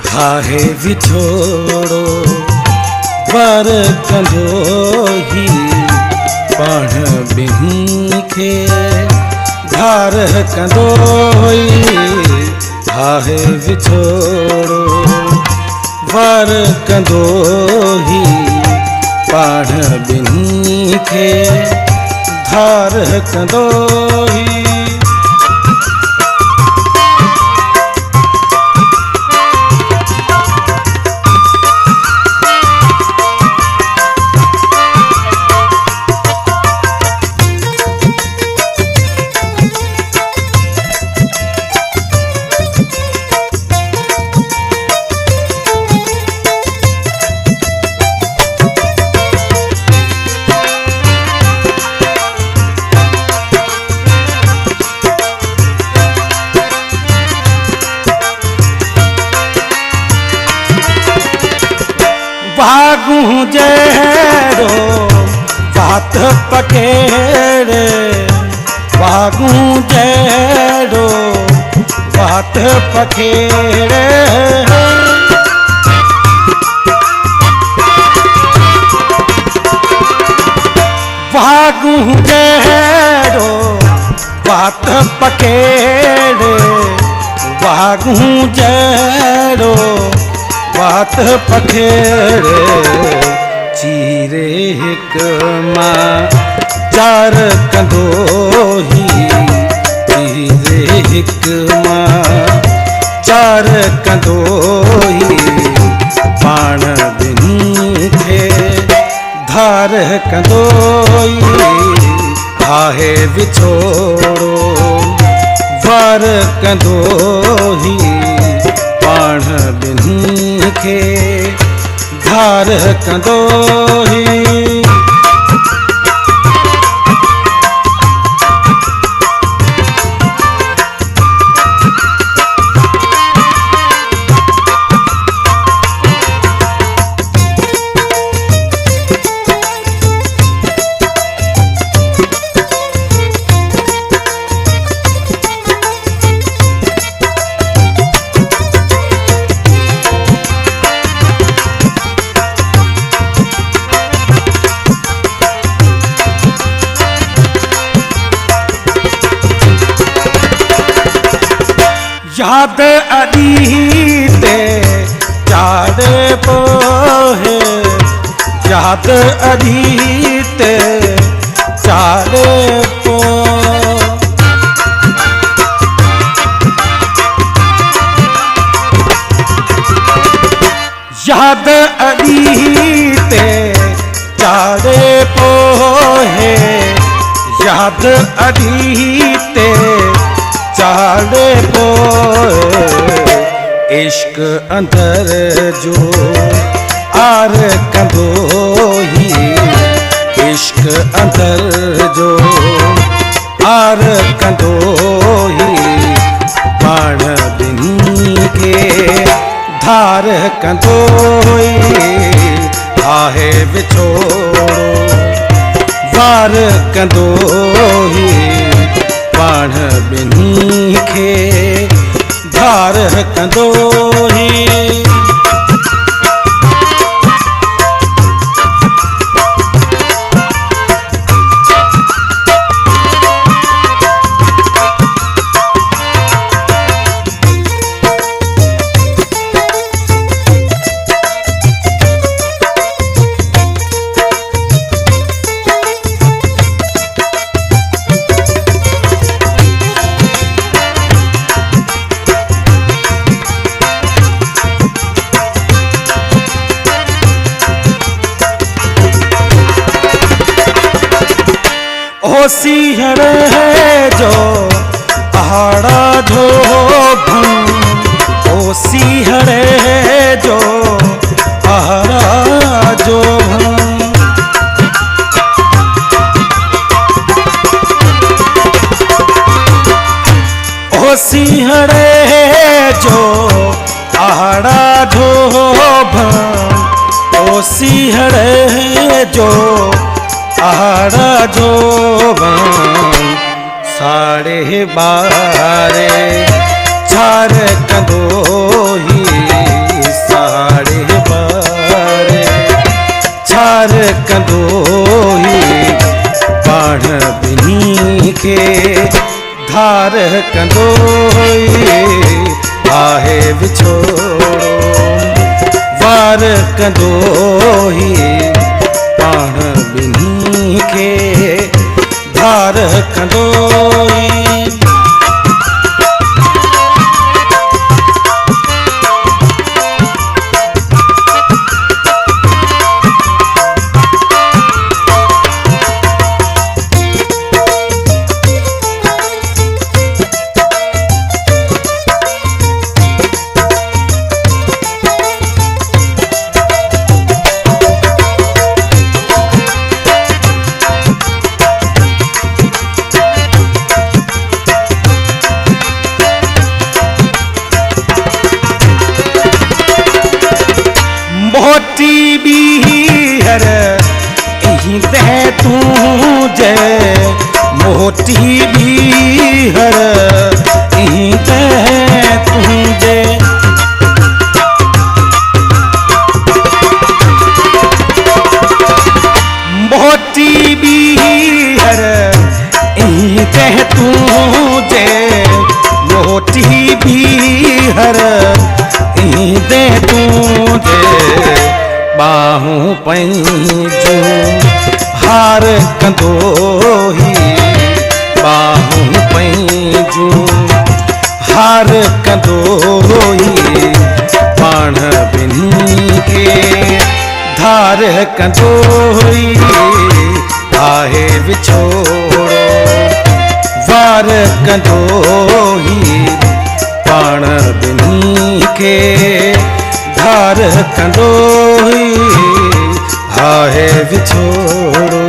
घाहे विछोड़ो वर कंदोही पाण बिही खे धार कंदोही घाहे विछोड़ो वर कंदोही पाण बिही खे धार कंदोही। भागू जहरो बात पकेड़े भागू जहरो बात पकेड़े भागू जहरो बात पकेड़े भागू जहरो बात पखेड़े चीरे हिक मां चार कंदोही चीरे हिक मां चार कंदोही पाण बिनी खे धार कंदोही। घाहे विछोड़ो वर कंदोही पाण बिनी खे धार कंदोही। याद अदीते चारे पोहे याद अदीते चारे पो याद अदीते चारे पोहे याद अदीते चाले पोए इश्क अंदर जो आर कंदोही इश्क अंदर जो आर कंदोही पाण बिनी के धार कंदोही। घाहे विछोड़ो वार कंदोही पाण बिनी खे धार कंदोही। सिंहर है जो पहाड़ा जो भन ओ सिंहर है जो पहाड़ा जो भन ओ सिंहर है जो पहाड़ा जो भन ओ सिंहर है जो पहाड़ा जो साढ़े बारे चार कंदोही धार कंदोई आहे विछोड़ो वार कंदोई पाण ॿिन्ही खे धार कंदोई मोटी बीहर इहीं तह तूं जय मोटी बीहर इहीं तह तूं जय मोटी बीहर इहीं तह तूं जय मोटी बीहर इहीं तह तूं जय बाहूं पंहिंजूं हार कंदोही बाहूं पंहिंजूं हार कंदोही पाण ॿिन्ही खे धार कंदोही आहे विछोड़ो वार कंदोही पाण ॿिन्ही खे धार कंदोई आहे विछोड़ो